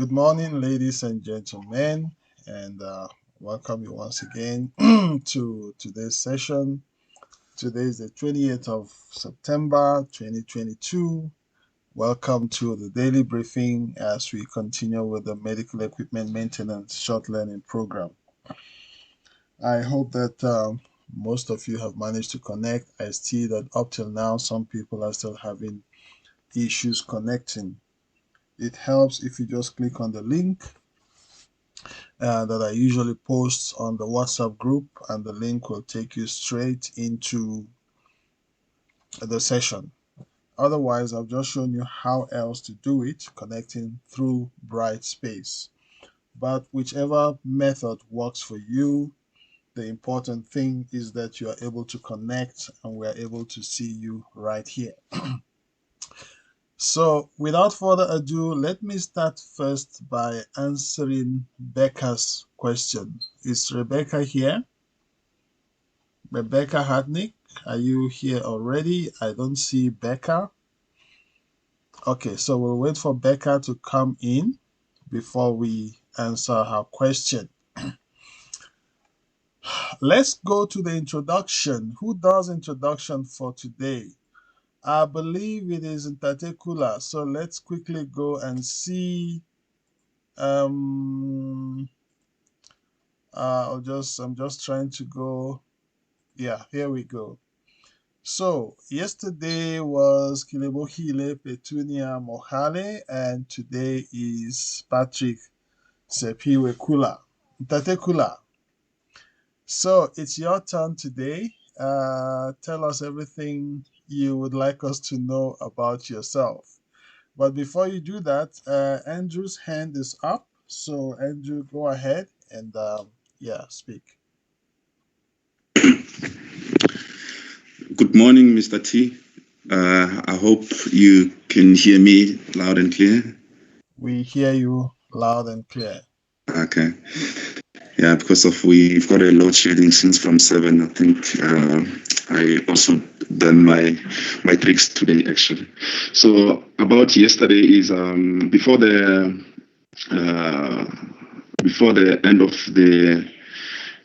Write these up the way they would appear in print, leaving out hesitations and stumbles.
Good morning, ladies and gentlemen, and welcome you once again to today's session. Today is the 28th of September 2022. Welcome to the daily briefing as we continue with the medical equipment maintenance short learning program. I hope that most of you have managed to connect. I see that up till now, some people are still having issues connecting. It helps if you just click on the link that I usually post on the WhatsApp group, and the link will take you straight into the session. Otherwise, I've just shown you how else to do it, connecting through Brightspace. But whichever method works for you, the important thing is that you are able to connect and we're able to see you right here. So without further ado, let me start first by answering Becca's question. Is Rebecca here? Rebecca Hartnick, are you here already? I don't see Becca. Okay, so we'll wait for Becca to come in before we answer her question. Let's go to the introduction. Who does introduction for today? I believe it is Ntatekula. So let's quickly go and see. I'm just trying to go. Yeah, here we go. So yesterday was Kilebohile Petunia Mohale, and today is Patrick Sepiwe Kula. Tate Kula. So it's your turn today. Tell us everything you would like us to know about yourself. But before you do that, Andrew's hand is up. So Andrew, go ahead and speak. Good morning, Mr. T. I hope you can hear me loud and clear. We hear you loud and clear. Okay. Yeah, because we've got a load shedding since from 7. I think I also done my tricks today actually. So about yesterday is before the end of the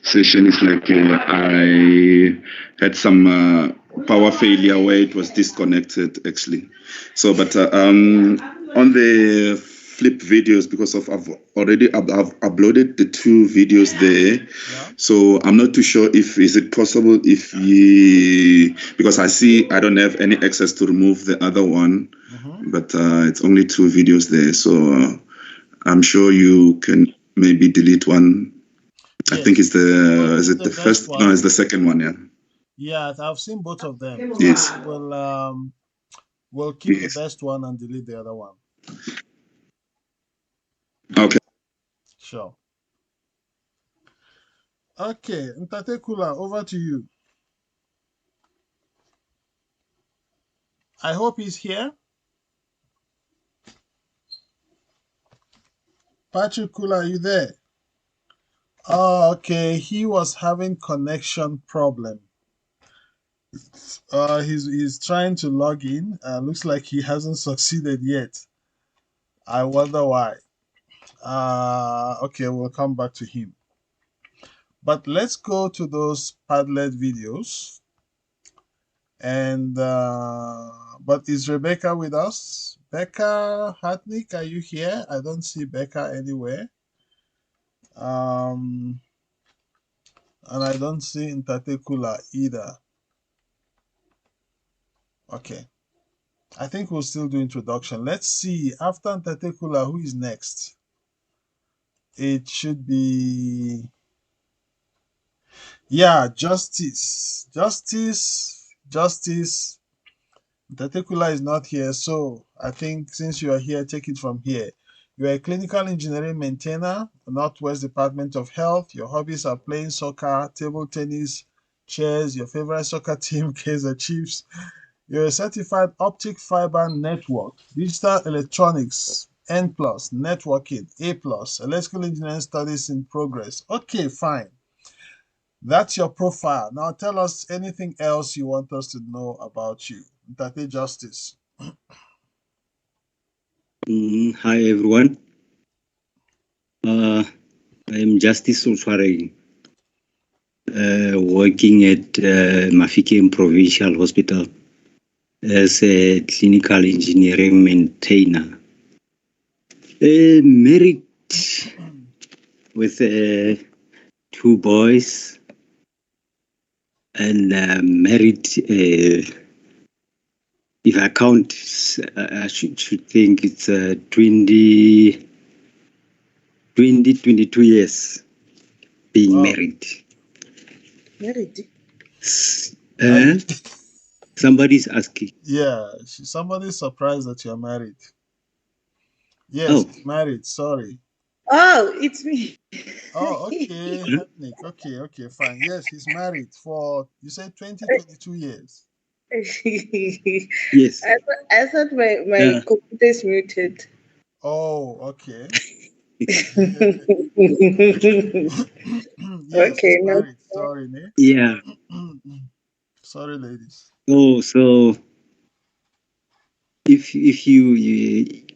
session is like I had some power failure where it was disconnected actually. So but on the flip videos, because I've already I've uploaded the 2 videos there. Yeah. So I'm not too sure if is it possible if because I don't have any access to remove the other one. But it's only 2 videos there, so I'm sure you can maybe delete one. Yes. I think it's the first one? No, it's the second one. Yeah, I've seen both of them. Yes. We'll keep the best one and delete the other one. Okay. Sure. Okay, Ntatekula, over to you. I hope he's here. Patrick Kula, are you there? Oh, okay. He was having connection problem. He's trying to log in. Looks like he hasn't succeeded yet. I wonder why. Okay, we'll come back to him. But let's go to those Padlet videos. And but is Rebecca with us? Becca Hartnick, are you here? I don't see Becca anywhere. And I don't see Ntatekula either. Okay. I think we'll still do introduction. Let's see. After Ntatekula, who is next? It should be... Yeah, Justice. Ntatekula is not here, so I think since you are here, take it from here. You are a clinical engineering maintainer, Northwest Department of Health. Your hobbies are playing soccer, table tennis, chess, your favorite soccer team, Kaizer Chiefs. You're a certified optic fiber network, digital electronics, N+, networking, A+, electrical engineering studies in progress. Okay, fine. That's your profile. Now tell us anything else you want us to know about you. Ntate Justice. Hi, everyone. I'm Justice Oswareng, working at Mafikeng Provincial Hospital as a clinical engineering maintainer. Married with 2 boys, and married, if I count, I should think it's 22 years being married. Married? Somebody's asking. Yeah, somebody's surprised that you're married. Yes, he's married. Sorry. Oh, it's me. Oh, okay. Okay, fine. Yes, he's married for, you said 22 years. Yes. I thought my computer is muted. Oh, okay. Yes, okay, he's married. Sorry, Nick. Yeah. Sorry, ladies. Oh, so if you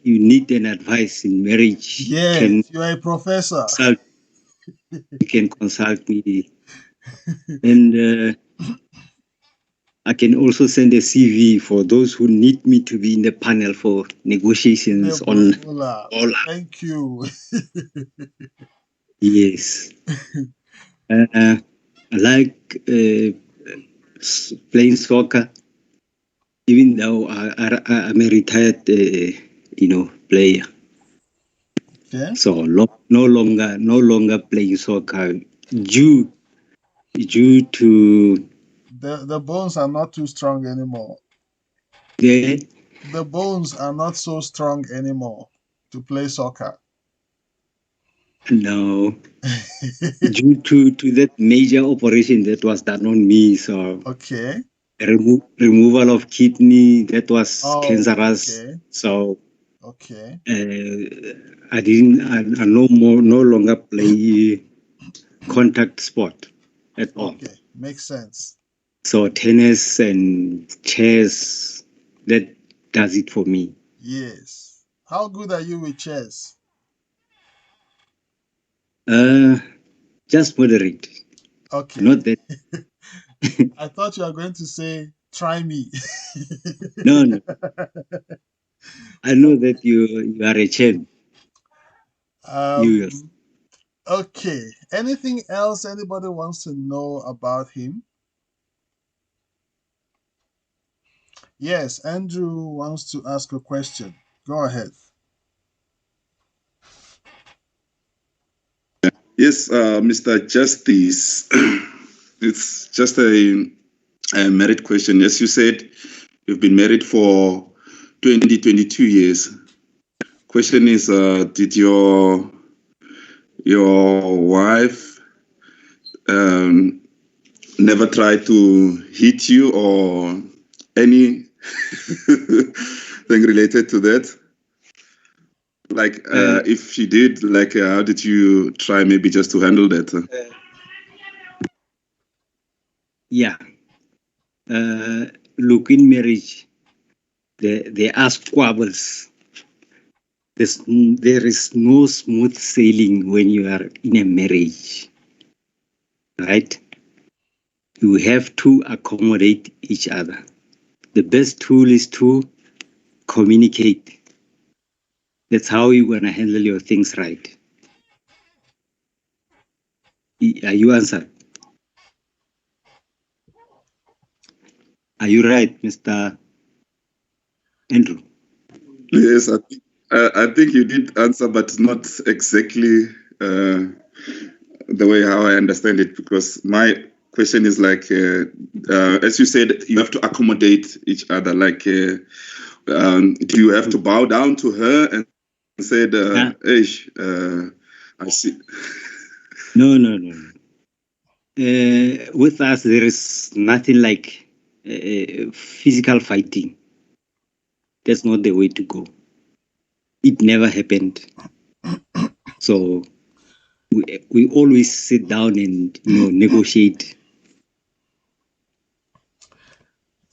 need an advice in marriage, yes, you are a professor. You can consult me, and I can also send a CV for those who need me to be in the panel for negotiations on all. Thank you. Yes. I like playing soccer, even though I'm a retired, player. Okay. So no longer playing soccer due to the bones are not too strong anymore. The bones are not so strong anymore to play soccer. No. Due to that major operation that was done on me, so okay. Removal of kidney that was cancerous. Okay. So okay. I no longer play contact sport at all. Okay, makes sense. So tennis and chess, that does it for me. Yes. How good are you with chess? Just moderate. Okay. Not that. I thought you were going to say, try me. No. I know that you are a champ. Yes. Okay. Anything else anybody wants to know about him? Yes, Andrew wants to ask a question. Go ahead. Yes, Mr. Justice. It's just a married question. As you said, you've been married for 22 years. Question is, did your wife never try to hit you or anything related to that? Like, if she did, like, how did you try maybe just to handle that? Yeah. Look, in marriage, there are squabbles. There is no smooth sailing when you are in a marriage, right? You have to accommodate each other. The best tool is to communicate. That's how you're going to handle your things right. Are you answered? Are you right, Mr. Andrew? Yes, I think you did answer, but not exactly the way how I understand it, because my question is like, as you said, you have to accommodate each other. Like, do you have to bow down to her and say, I see. No. With us, there is nothing like physical fighting. That's not the way to go. It never happened. So we always sit down and negotiate.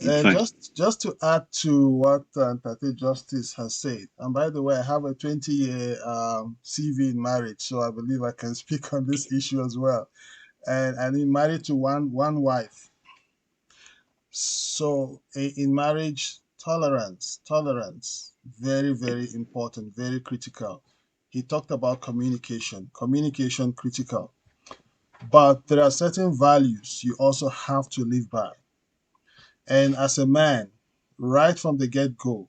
fine. Just to add to what Tate Justice has said, and by the way, I have a 20-year CV in marriage, so I believe I can speak on this issue as well. And I'm married to one wife. So in marriage, tolerance, very, very important, very critical. He talked about communication critical. But there are certain values you also have to live by. And as a man, right from the get-go,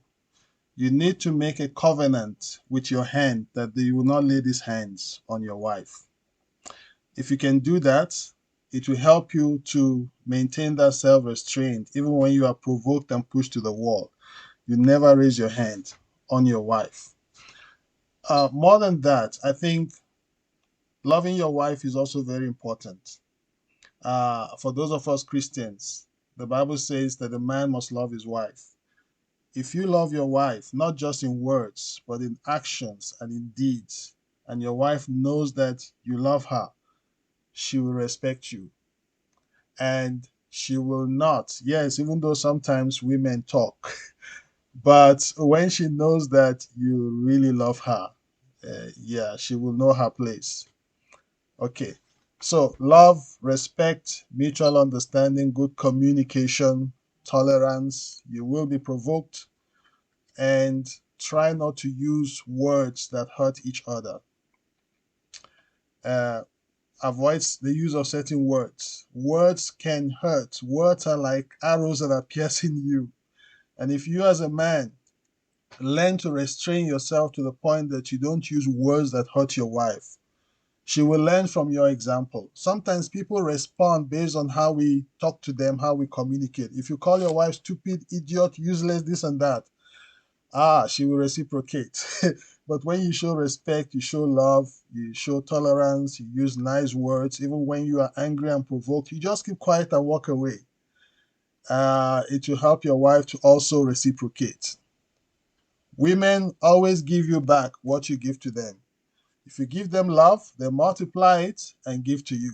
you need to make a covenant with your hand that you will not lay these hands on your wife. If you can do that, it will help you to maintain that self-restraint even when you are provoked and pushed to the wall. You never raise your hand on your wife. More than that, I think loving your wife is also very important. For those of us Christians, the Bible says that a man must love his wife. If you love your wife, not just in words, but in actions and in deeds, and your wife knows that you love her, she will respect you. And she will not, yes, even though sometimes women talk, but when she knows that you really love her, yeah, she will know her place. Okay. So, love, respect, mutual understanding, good communication, tolerance. You will be provoked, and try not to use words that hurt each other. Uh, Avoid the use of certain words. Words can hurt. Words are like arrows that are piercing you. And if you, as a man, learn to restrain yourself to the point that you don't use words that hurt your wife, she will learn from your example. Sometimes people respond based on how we talk to them, how we communicate. If you call your wife stupid, idiot, useless, this and that, she will reciprocate. But when you show respect, you show love, you show tolerance, you use nice words, even when you are angry and provoked, you just keep quiet and walk away. It will help your wife to also reciprocate. Women always give you back what you give to them. If you give them love, they multiply it and give to you.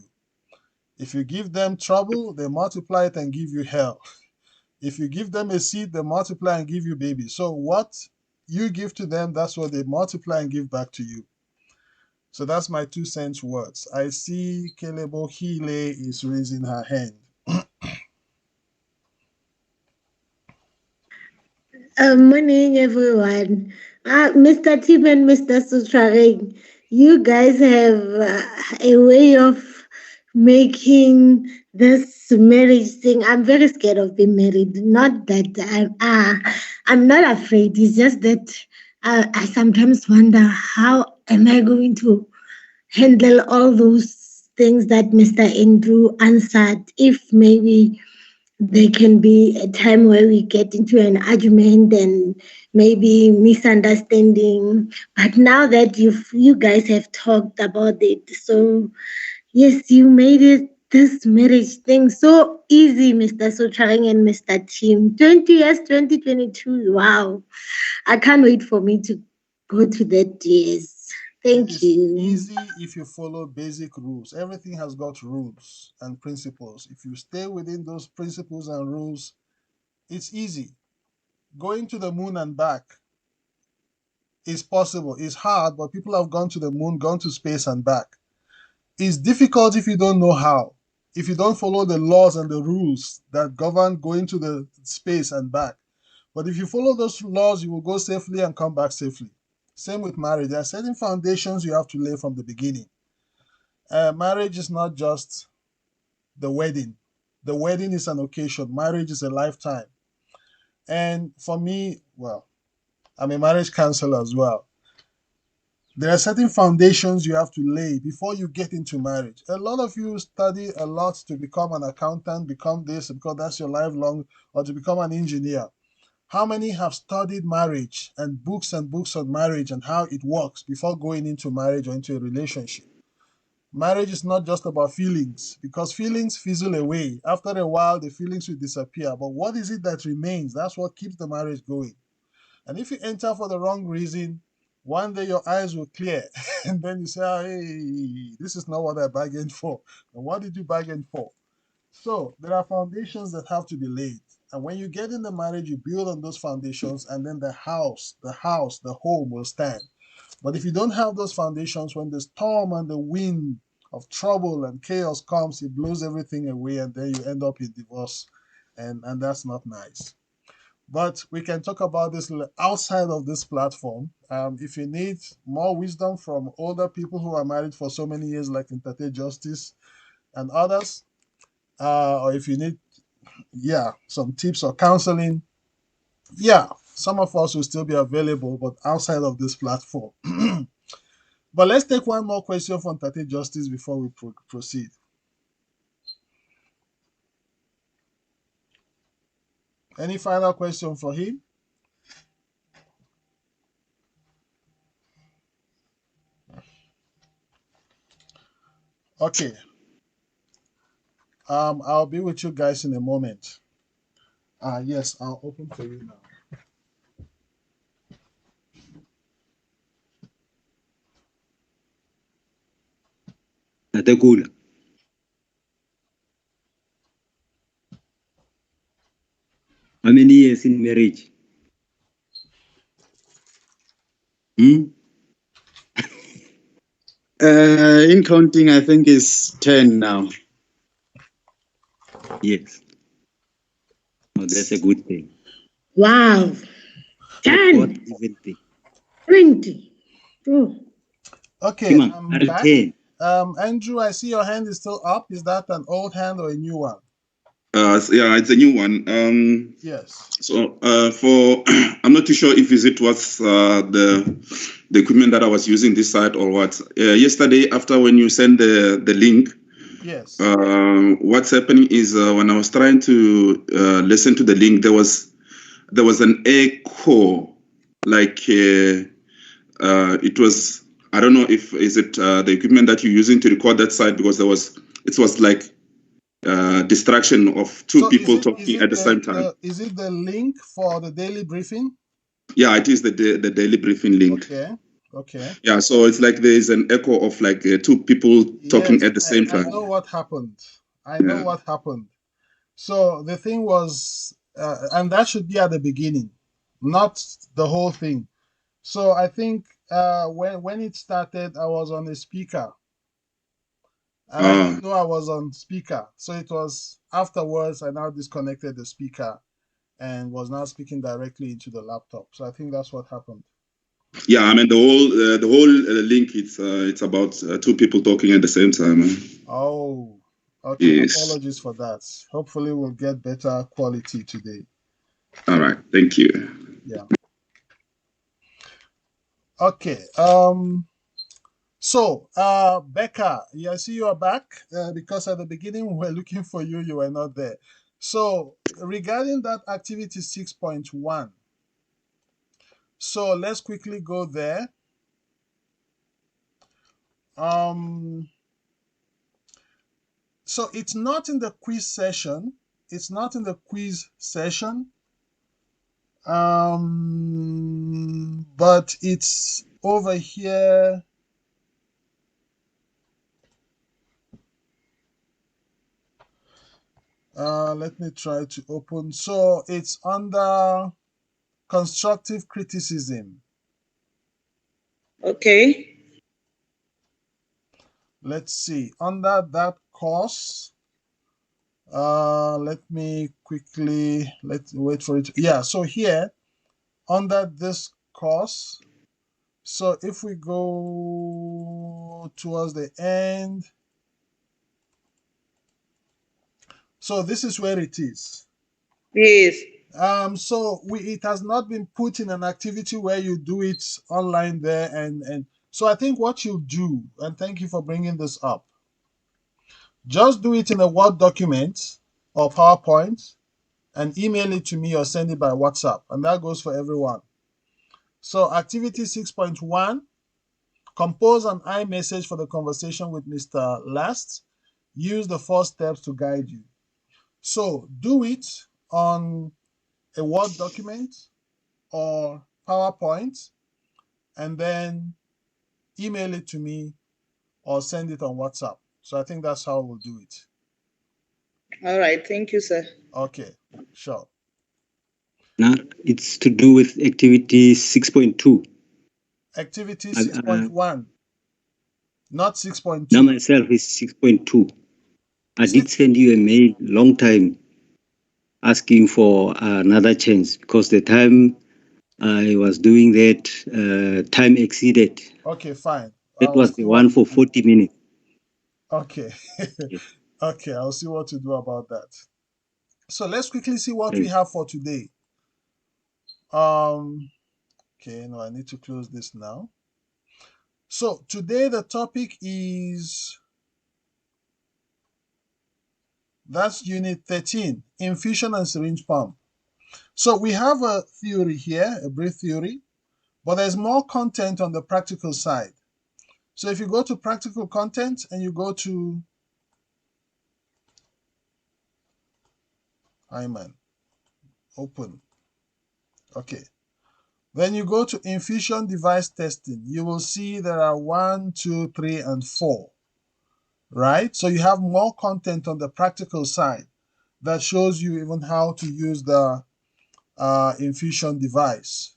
If you give them trouble, they multiply it and give you hell. If you give them a seed, they multiply and give you babies. So what you give to them, that's what they multiply and give back to you. So that's my 2 cents words. I see Kelebo Hile is raising her hand. Morning, everyone. Mr. Tim and Mr. Sutraring, you guys have a way of making this marriage thing. I'm very scared of being married. Not that I'm not afraid. It's just that I sometimes wonder how am I going to handle all those things that Mr. Andrew answered. If maybe there can be a time where we get into an argument and maybe misunderstanding. But now that you guys have talked about it, so yes, you made it this marriage thing so easy, Mr. Socharing and Mr. Tim. 20 years, 2022. Wow. I can't wait for me to go to that years. It Thank is you. easy if you follow basic rules. Everything has got rules and principles. If you stay within those principles and rules, it's easy. Going to the moon and back is possible. It's hard, but people have gone to the moon, gone to space and back. It's difficult if you don't know how. If you don't follow the laws and the rules that govern going to the space and back. But if you follow those laws, you will go safely and come back safely. Same with marriage. There are certain foundations you have to lay from the beginning. Marriage is not just the wedding. The wedding is an occasion. Marriage is a lifetime. And for me, well, I'm a marriage counselor as well. There are certain foundations you have to lay before you get into marriage. A lot of you study a lot to become an accountant, become this, because that's your lifelong, or to become an engineer. How many have studied marriage and books on marriage and how it works before going into marriage or into a relationship? Marriage is not just about feelings, because feelings fizzle away. After a while, the feelings will disappear. But what is it that remains? That's what keeps the marriage going. And if you enter for the wrong reason, one day your eyes will clear, and then you say, hey, this is not what I bargained for. And what did you bargain for? So there are foundations that have to be laid. And when you get in the marriage, you build on those foundations, and then the home will stand. But if you don't have those foundations, when the storm and the wind of trouble and chaos comes, it blows everything away, and then you end up in divorce. And that's not nice. But we can talk about this outside of this platform. If you need more wisdom from older people who are married for so many years, like Intate Justice and others, or if you need, some tips or counseling, some of us will still be available, but outside of this platform. But let's take one more question from Tate Justice before we proceed. Any final question for him? Okay. I'll be with you guys in a moment. Yes, I'll open for you now. Natakula. How many years in marriage? In counting, I think it's 10 now. Yes. Oh, that's a good thing. Wow. 10, 20. Oh. Okay, I'm back. 10. Andrew, I see your hand is still up. Is that an old hand or a new one? Yeah, it's a new one. Yes. So for I'm not too sure if it was the equipment that I was using this side or what. Yesterday, after when you send the link, yes. What's happening is when I was trying to listen to the link, there was an echo, like it was. I don't know if is it the equipment that you're using to record that side, because it was like distraction of two people talking at the same time. Is it the link for the daily briefing? Yeah, it is the daily briefing link. Okay. Yeah, so it's like there is an echo of like two people talking at the same time. I know what happened. What happened. So the thing was, and that should be at the beginning, not the whole thing. So I think when it started, I was on a speaker. And I didn't know I was on speaker. So it was afterwards I now disconnected the speaker and was now speaking directly into the laptop. So I think that's what happened. Yeah, I mean the whole link. It's about two people talking at the same time. Oh, okay. Yes. Apologies for that. Hopefully, we'll get better quality today. All right. Thank you. Yeah. Okay. So, Becca, I see you are back because at the beginning we were looking for you. You were not there. So, regarding that activity 6.1. So let's quickly go there. So it's not in the quiz session. It's not in the quiz session. But it's over here. Let me try to open. So it's under constructive criticism. Okay. Let's see. Under that course, let me quickly, let's wait for it. Yeah, so here, under this course, so if we go towards the end, so this is where it is. Yes. So it has not been put in an activity where you do it online there, and so I think what you do, and thank you for bringing this up, just do it in a Word document or PowerPoint and email it to me or send it by WhatsApp, and that goes for everyone. So activity 6.1, compose an iMessage for the conversation with Mr. Last. Use the 4 steps to guide you. So do it on a Word document or PowerPoint, and then email it to me or send it on WhatsApp. So I think that's how we'll do it. All right. Thank you, sir. Okay, sure. Now it's to do with activity 6.2. Activity Uh, 6.1, not now 6.2. myself is 6.2. I did Six, send you a mail long time asking for another chance because the time I was doing that, time exceeded. okay, fine. That I'll was see the what one to for do. 40 minutes. Okay. Yes. Okay, I'll see what to do about that. So let's quickly see what we Thanks. have for today. Okay, no, I need to close this now. So today the topic is, that's unit 13, infusion and syringe pump. So we have a theory here, a brief theory, but there's more content on the practical side. So if you go to practical content and you go to Hyman, open. Okay. Then you go to infusion device testing. You will see there are 1, 2, 3, and 4, right? So you have more content on the practical side that shows you even how to use the infusion device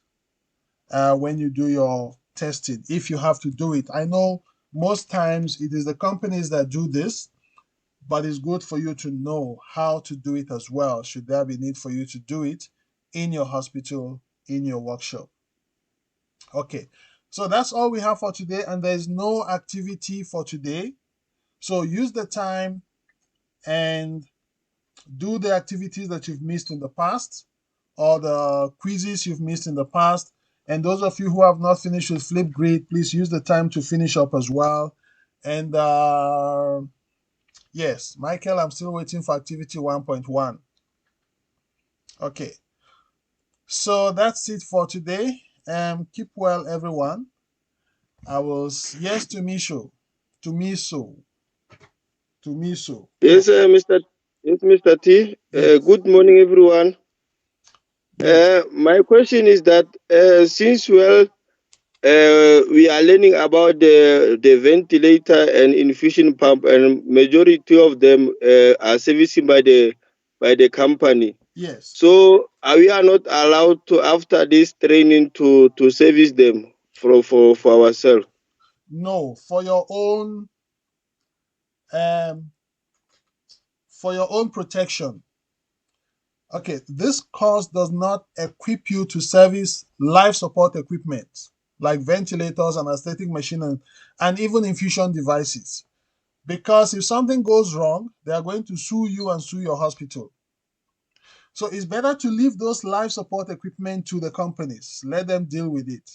when you do your testing, if you have to do it. I know most times it is the companies that do this, but it's good for you to know how to do it as well, should there be need for you to do it in your hospital, in your workshop. Okay, so that's all we have for today, and there's no activity for today. So use the time and do the activities that you've missed in the past, or the quizzes you've missed in the past. And those of you who have not finished with Flipgrid, please use the time to finish up as well. And yes, Michael, I'm still waiting for activity 1.1. Okay, so that's it for today. Keep well, everyone. I was, yes, to Misho, to Miso, to Miso. Yes, Mr. T. Yes, Good morning, everyone. yes, My question is that since we are learning about the ventilator and infusion pump, and majority of them are servicing by the company. yes. So we are not allowed to, after this training, to service them for ourselves. No, um, for your own protection. Okay, this course does not equip you to service life support equipment like ventilators and anesthetic machine and even infusion devices. Because if something goes wrong, they are going to sue you and sue your hospital. So it's better to leave those life support equipment to the companies. Let them deal with it.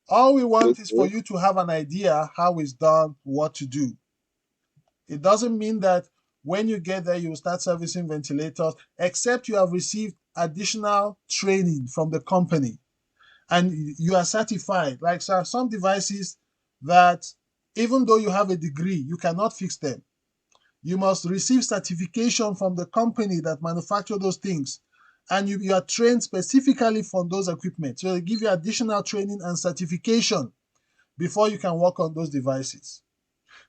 All we want is for Okay. you to have an idea how it's done, what to do. It doesn't mean that when you get there, you will start servicing ventilators, except you have received additional training from the company and you are certified. Like some devices that, even though you have a degree, you cannot fix them. You must receive certification from the company that manufacture those things. And you are trained specifically for those equipment. So they give you additional training and certification before you can work on those devices.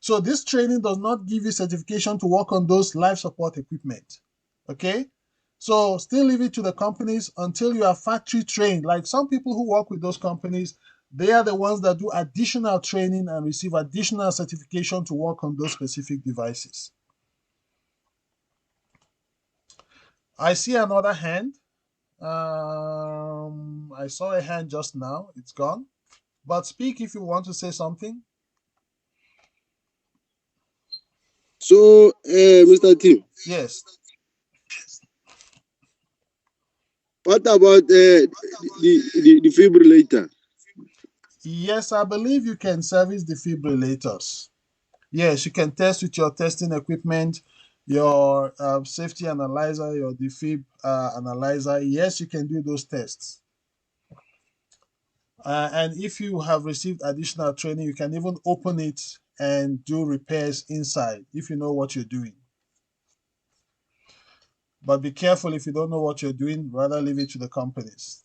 So this training does not give you certification to work on those life support equipment. Okay? So still leave it to the companies until you are factory trained. Like some people who work with those companies, they are the ones that do additional training and receive additional certification to work on those specific devices. I see another hand. I saw a hand just now. It's gone. But speak if you want to say something. So, Mr. Tim, Yes. what about the defibrillator? Yes, I believe you can service defibrillators. Yes, you can test with your testing equipment, your safety analyzer, your defib analyzer. Yes, you can do those tests. And if you have received additional training, you can even open it and do repairs inside if you know what you're doing. But be careful if you don't know what you're doing, rather leave it to the companies.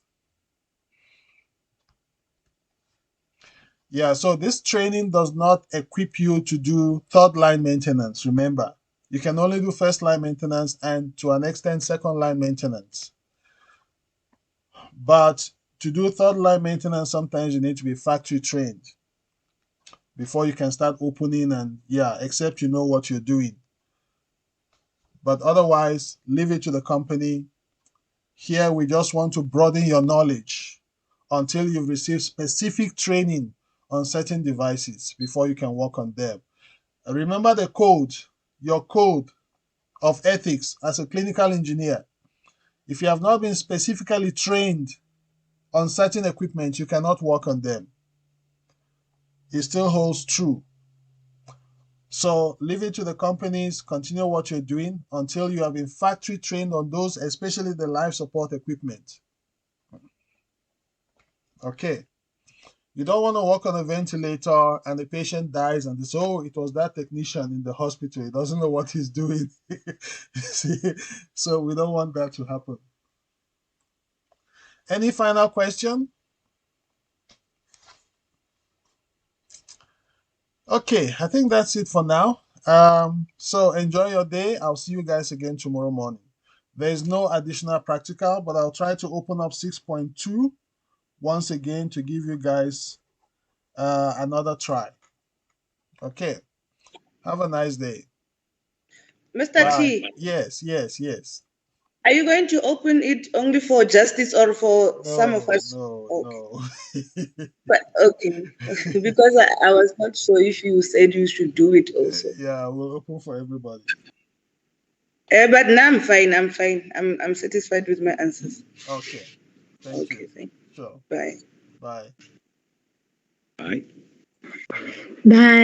Yeah, so this training does not equip you to do third line maintenance, remember. You can only do first line maintenance and to an extent second line maintenance. But to do third line maintenance, sometimes you need to be factory trained before you can start opening and except you know what you're doing. But otherwise, leave it to the company. Here, we just want to broaden your knowledge until you've received specific training on certain devices before you can work on them. Remember the code, your code of ethics as a clinical engineer. If you have not been specifically trained on certain equipment, you cannot work on them. It still holds true. So leave it to the companies, continue what you're doing until you have been factory trained on those, especially the life support equipment. Okay. You don't want to work on a ventilator and the patient dies and they say, oh, it was that technician in the hospital. He doesn't know what he's doing. See? So we don't want that to happen. Any final question? Okay, I think that's it for now. So enjoy your day. I'll see you guys again tomorrow morning. There is no additional practical, but I'll try to open up 6.2 once again to give you guys another try. Okay. Have a nice day. Mr. Bye. T, Yes. are you going to open it only for justice or for some of us? No. But okay, because I was not sure if you said you should do it also. Yeah, we'll open for everybody. But now I'm fine. I'm satisfied with my answers. Okay. Thank you. Thank you. Sure. Bye. Bye. Bye. Bye.